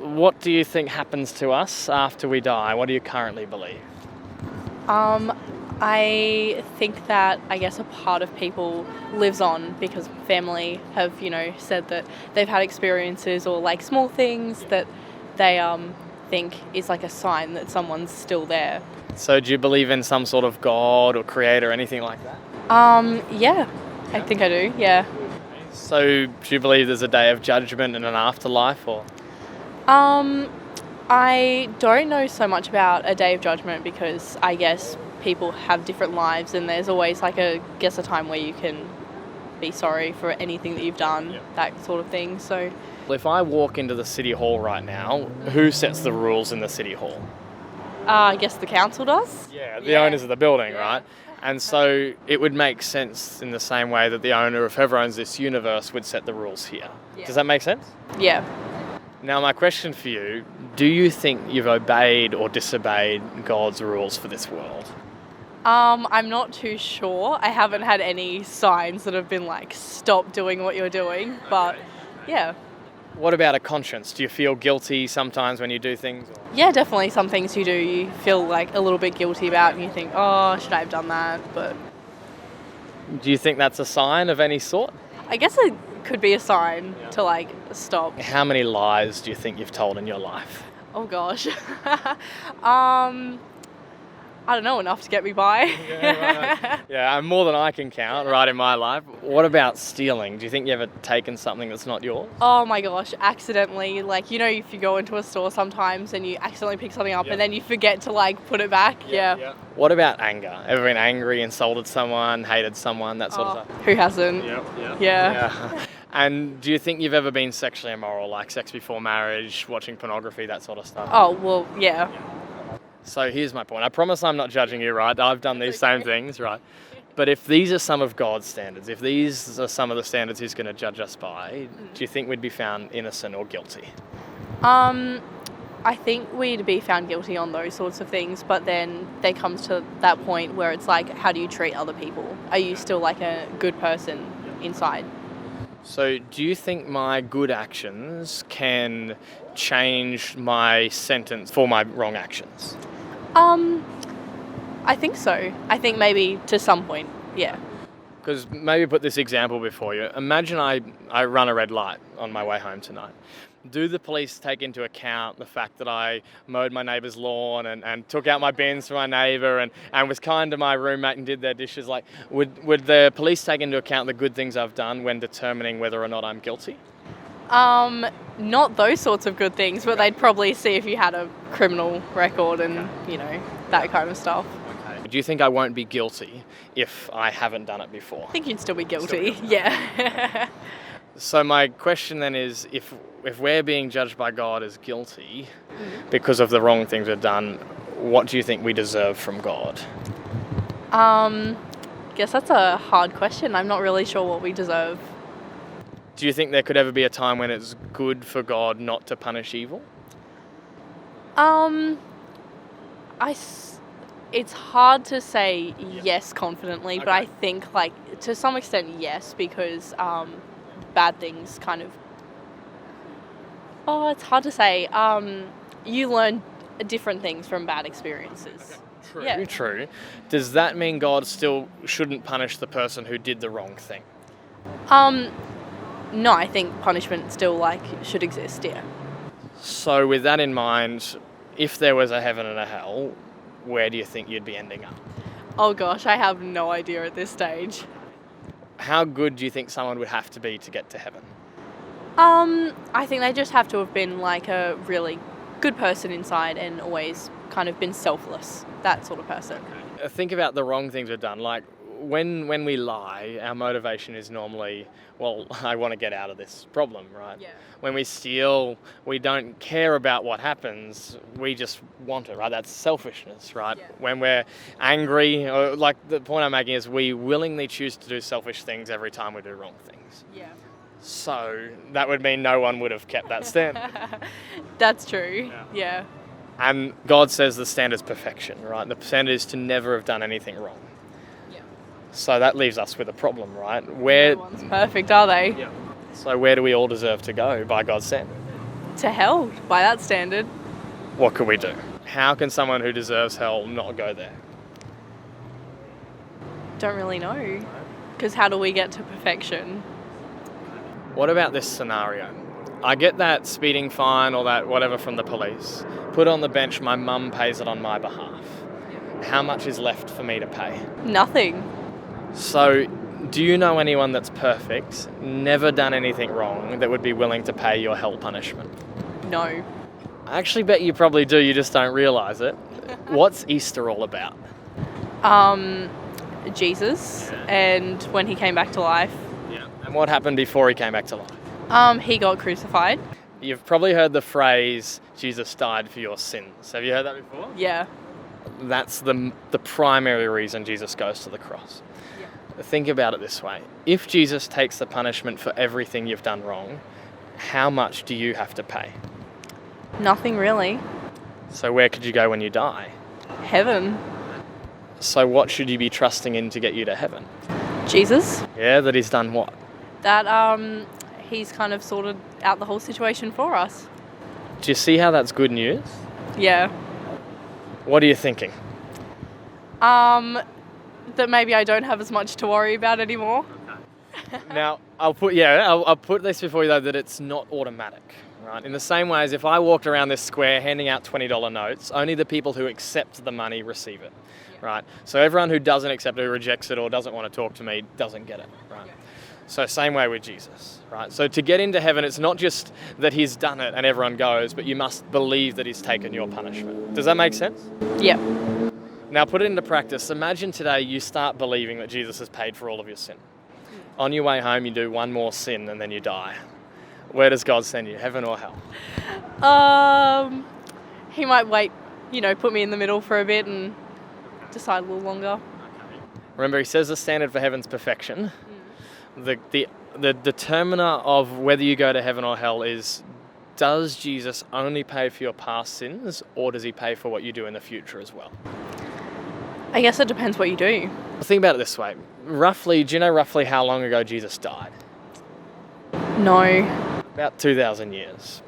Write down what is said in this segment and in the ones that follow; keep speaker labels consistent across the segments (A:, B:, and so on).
A: what do you think happens to us after we die? What do you currently believe?
B: I think that, I guess, a part of people lives on because family have, said that they've had experiences or like small things that they think is like a sign that someone's still there.
A: So do you believe in some sort of God or creator or anything like that?
B: Yeah, I think I do, yeah.
A: So do you believe there's a day of judgment and an afterlife, or?
B: I don't know so much about a day of judgment because I guess people have different lives and there's always like a time where you can be sorry for anything that you've done, that sort of thing. So
A: If I walk into the City Hall right now, who sets the rules in the City Hall?
B: I guess the council does.
A: Yeah, the owners of the building, right? And so it would make sense in the same way that the owner of whoever owns this universe would set the rules here.
B: Yeah.
A: Does that make sense?
B: Yeah.
A: Now my question for you, do you think you've obeyed or disobeyed God's rules for this world?
B: I'm not too sure. I haven't had any signs that have been like, stop doing what you're doing, but yeah.
A: What about a conscience? Do you feel guilty sometimes when you do things?
B: Yeah, definitely some things you do you feel like a little bit guilty about and you think, oh, should I have done that? But
A: Do you think that's a sign of any sort?
B: I guess it could be a sign to like stop.
A: How many lies do you think you've told in your life?
B: Oh gosh. I don't know, enough to get me by.
A: Yeah, more than I can count, right, in my life. What about stealing? Do you think you've ever taken something that's not yours?
B: Oh my gosh, accidentally. Like, if you go into a store sometimes and you accidentally pick something up and then you forget to like put it back. Yeah.
A: What about anger? Ever been angry, insulted someone, hated someone, that sort of stuff?
B: Who hasn't?
A: Yeah. And do you think you've ever been sexually immoral, like sex before marriage, watching pornography, that sort of stuff?
B: Oh, well, yeah.
A: So here's my point. I promise I'm not judging you, right? I've done these same things, right? But if these are some of God's standards, if these are some of the standards he's going to judge us by, do you think we'd be found innocent or guilty?
B: I think we'd be found guilty on those sorts of things, but then there comes to that point where it's like, how do you treat other people? Are you still like a good person inside?
A: So do you think my good actions can change my sentence for my wrong actions?
B: I think so. I think maybe to some point, yeah.
A: Because maybe put this example before you. Imagine I run a red light on my way home tonight. Do the police take into account the fact that I mowed my neighbour's lawn and took out my bins for my neighbour and was kind to my roommate and did their dishes? Like, would the police take into account the good things I've done when determining whether or not I'm guilty?
B: Not those sorts of good things, but they'd probably see if you had a criminal record and, that kind of stuff.
A: Okay. Do you think I won't be guilty if I haven't done it before?
B: I think you'd still be guilty, yeah.
A: So my question then is, if we're being judged by God as guilty because of the wrong things we've done, what do you think we deserve from God?
B: Guess that's a hard question. I'm not really sure what we deserve.
A: Do you think there could ever be a time when it's good for God not to punish evil?
B: It's hard to say yes confidently, but I think to some extent yes, because bad things kind of... Oh, it's hard to say. You learn different things from bad experiences.
A: True.
B: Yeah.
A: True. Does that mean God still shouldn't punish the person who did the wrong thing?
B: No, I think punishment still should exist, yeah.
A: So with that in mind, if there was a heaven and a hell, where do you think you'd be ending up?
B: Oh gosh, I have no idea at this stage.
A: How good do you think someone would have to be to get to heaven?
B: I think they just have to have been a really good person inside and always kind of been selfless, that sort of person.
A: Think about the wrong things we've done. Like when we lie, our motivation is normally, well, I want to get out of this problem, right?
B: Yeah.
A: When we steal, we don't care about what happens, we just want it, right? That's selfishness, right?
B: Yeah.
A: When we're angry, or the point I'm making is we willingly choose to do selfish things every time we do wrong things.
B: Yeah.
A: So that would mean no one would have kept that standard.
B: That's true, yeah.
A: And God says the standard is perfection, right? The standard is to never have done anything wrong.
B: Yeah.
A: So that leaves us with a problem, right?
B: No one's perfect, are they?
A: Yeah. So where do we all deserve to go by God's standard?
B: to hell by that standard.
A: What could we do? How can someone who deserves hell not go there?
B: Don't really know. Because how do we get to perfection?
A: What about this scenario? I get that speeding fine or that whatever from the police. Put it on the bench, my mum pays it on my behalf. How much is left for me to pay?
B: Nothing.
A: So, do you know anyone that's perfect, never done anything wrong, that would be willing to pay your hell punishment?
B: No.
A: I actually bet you probably do, you just don't realise it. What's Easter all about?
B: Jesus, and when he came back to life.
A: Yeah. And what happened before he came back to life?
B: He got crucified.
A: You've probably heard the phrase, Jesus died for your sins. Have you heard that before?
B: Yeah.
A: That's the primary reason Jesus goes to the cross. Yeah. Think about it this way. If Jesus takes the punishment for everything you've done wrong, how much do you have to pay?
B: Nothing really.
A: So where could you go when you die?
B: Heaven.
A: So what should you be trusting in to get you to heaven?
B: Jesus.
A: Yeah, that he's done what?
B: That he's kind of sorted out the whole situation for us.
A: Do you see how that's good news?
B: Yeah.
A: What are you thinking?
B: That maybe I don't have as much to worry about anymore.
A: Now, I'll put this before you though, that it's not automatic, right? In the same way as if I walked around this square handing out $20 notes, only the people who accept the money receive it, right? So everyone who doesn't accept it, who rejects it or doesn't want to talk to me, doesn't get it, right? So same way with Jesus, right? So to get into heaven, it's not just that he's done it and everyone goes, but you must believe that he's taken your punishment. Does that make sense?
B: Yeah.
A: Now put it into practice. Imagine today you start believing that Jesus has paid for all of your sin. On your way home, you do one more sin and then you die. Where does God send you, heaven or hell?
B: He might wait, put me in the middle for a bit and decide a little longer.
A: Remember, he says the standard for heaven's perfection. The determiner of whether you go to heaven or hell is, does Jesus only pay for your past sins or does he pay for what you do in the future as well?
B: I guess it depends what you do.
A: Think about it this way. Do you know roughly how long ago Jesus died?
B: No.
A: About 2,000 years.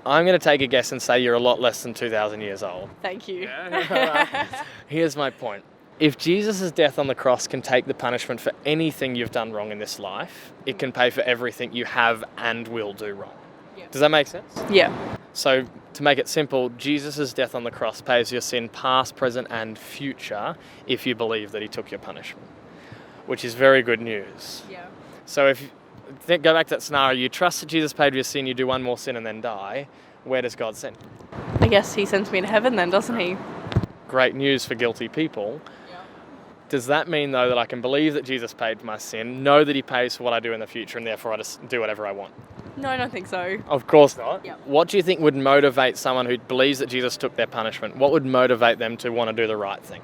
A: I'm going to take a guess and say you're a lot less than 2,000 years old.
B: Thank you.
A: Yeah. Here's my point. If Jesus' death on the cross can take the punishment for anything you've done wrong in this life, it can pay for everything you have and will do wrong. Yeah. Does that make sense?
B: Yeah.
A: So, to make it simple, Jesus' death on the cross pays your sin past, present, and future if you believe that he took your punishment, which is very good news.
B: Yeah.
A: So if go back to that scenario, you trust that Jesus paid for your sin, you do one more sin and then die, where does God send you?
B: I guess he sends me to heaven then, doesn't he?
A: Great news for guilty people. Yeah. Does that mean, though, that I can believe that Jesus paid for my sin, know that he pays for what I do in the future, and therefore I just do whatever I want?
B: No, I don't think so.
A: Of course not.
B: Yep.
A: What do you think would motivate someone who believes that Jesus took their punishment? What would motivate them to want to do the right thing?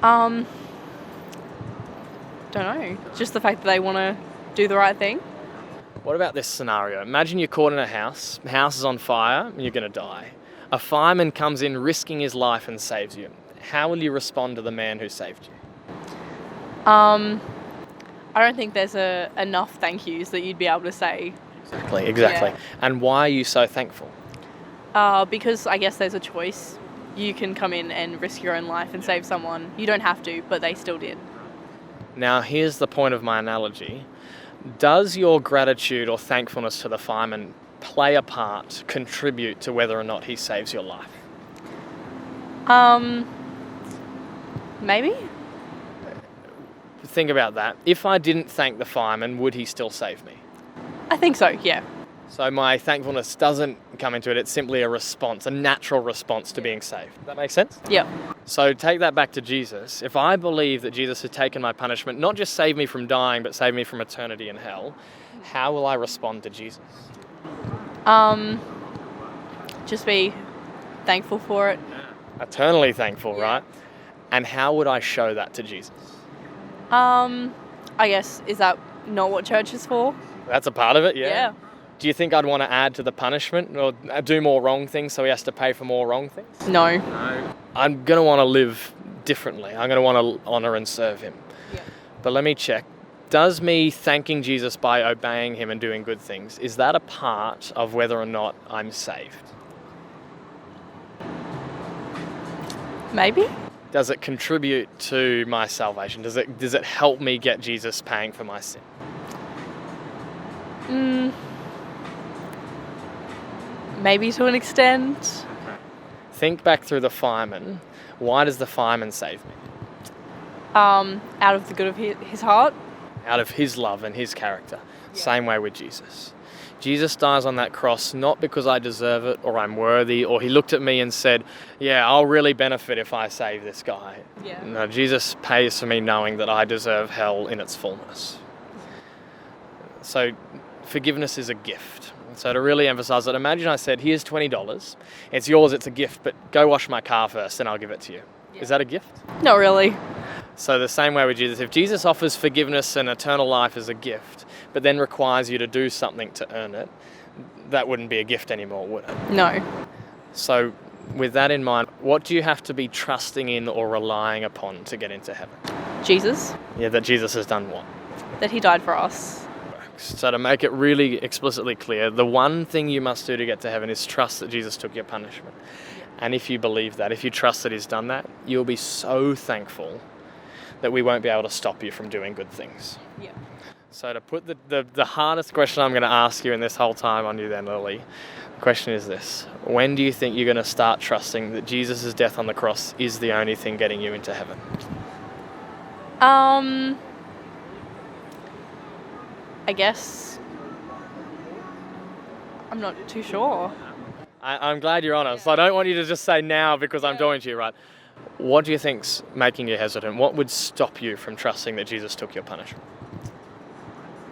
B: Don't know. Just the fact that they want to do the right thing.
A: What about this scenario? Imagine you're caught in a house. The house is on fire and you're going to die. A fireman comes in risking his life and saves you. How will you respond to the man who saved you?
B: I don't think there's enough thank yous that you'd be able to say.
A: Exactly.
B: Yeah.
A: And why are you so thankful?
B: Because I guess there's a choice. You can come in and risk your own life and save someone. You don't have to, but they still did.
A: Now, here's the point of my analogy. Does your gratitude or thankfulness to the fireman play a part, contribute to whether or not he saves your life?
B: Maybe.
A: Think about that. If I didn't thank the fireman, would he still save me?
B: I think so, yeah.
A: So my thankfulness doesn't come into it, it's simply a response, a natural response to being saved. Does that make sense?
B: Yeah.
A: So take that back to Jesus. If I believe that Jesus has taken my punishment, not just saved me from dying, but saved me from eternity in hell, how will I respond to Jesus?
B: Just be thankful for it.
A: Eternally thankful, right? And how would I show that to Jesus?
B: I guess, is that not what church is for?
A: That's a part of it, yeah.
B: Yeah.
A: Do you think I'd want to add to the punishment or do more wrong things so he has to pay for more wrong things?
B: No.
A: I'm going to want to live differently. I'm going to want to honour and serve him. Yeah. But let me check. does me thanking Jesus by obeying him and doing good things, is that a part of whether or not I'm saved?
B: Maybe?
A: Does it contribute to my salvation? Does it help me get Jesus paying for my sin?
B: Maybe to an extent.
A: Think back through the fireman. Why does the fireman save me?
B: Out of the good of his heart.
A: Out of his love and his character. Same way with Jesus. Jesus dies on that cross not because I deserve it or I'm worthy or he looked at me and said, yeah, I'll really benefit if I save this guy.
B: Yeah.
A: No, Jesus pays for me knowing that I deserve hell in its fullness. So forgiveness is a gift. So to really emphasize it, imagine I said, here's $20. It's yours, it's a gift, but go wash my car first and I'll give it to you.
B: Yeah.
A: Is that a gift?
B: Not really.
A: So the same way with Jesus, if Jesus offers forgiveness and eternal life as a gift, but then requires you to do something to earn it, that wouldn't be a gift anymore, would it?
B: No.
A: So with that in mind, what do you have to be trusting in or relying upon to get into heaven?
B: Jesus.
A: Yeah, that Jesus has done what?
B: That he died for us.
A: So to make it really explicitly clear, the one thing you must do to get to heaven is trust that Jesus took your punishment. And if you believe that, if you trust that he's done that, you'll be so thankful that we won't be able to stop you from doing good things.
B: Yeah.
A: So to put the hardest question I'm going to ask you in this whole time on you then, Lily, the question is this. When do you think you're going to start trusting that Jesus' death on the cross is the only thing getting you into heaven?
B: I guess I'm not too sure.
A: I'm glad you're honest. I don't want you to just say now because I'm talking to you, right? What do you think's making you hesitant? What would stop you from trusting that Jesus took your punishment?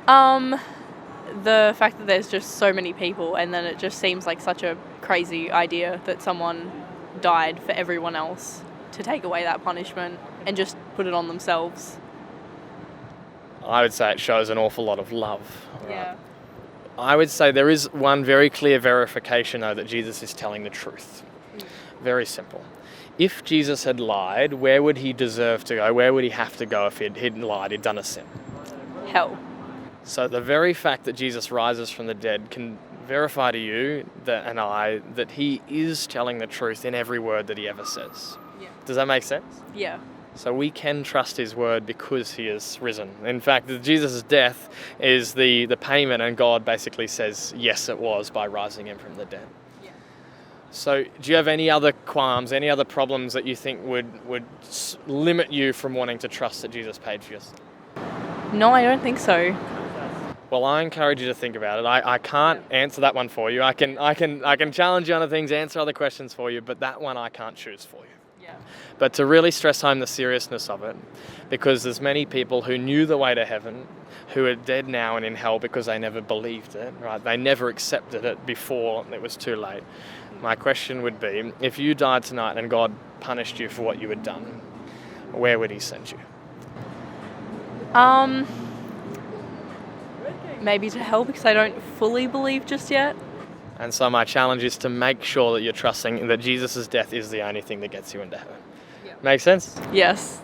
B: The fact that there's just so many people and then it just seems like such a crazy idea that someone died for everyone else to take away that punishment and just put it on themselves.
A: I would say it shows an awful lot of love. Right?
B: Yeah.
A: I would say there is one very clear verification, though, that Jesus is telling the truth. Very simple. If Jesus had lied, where would he deserve to go? Where would he have to go if he'd lied, he'd done a sin?
B: Hell.
A: So the very fact that Jesus rises from the dead can verify to you and I that he is telling the truth in every word that he ever says.
B: Yeah.
A: Does that make sense?
B: Yeah.
A: So we can trust his word because he is risen. In fact, Jesus' death is the payment, and God basically says, yes, it was, by rising him from the dead.
B: Yeah.
A: So do you have any other qualms, any other problems that you think would limit you from wanting to trust that Jesus paid for your sin?
B: No, I don't think so.
A: Well, I encourage you to think about it. I can't answer that one for you. I can challenge you on other things, answer other questions for you, but that one I can't choose for you.
B: Yeah.
A: But to really stress home the seriousness of it, because there's many people who knew the way to heaven, who are dead now and in hell because they never believed it, right? They never accepted it before it was too late. My question would be, if you died tonight and God punished you for what you had done, where would he send you?
B: Maybe to hell because I don't fully believe just yet.
A: And so my challenge is to make sure that you're trusting that Jesus' death is the only thing that gets you into heaven.
B: Yeah.
A: Make sense?
B: Yes.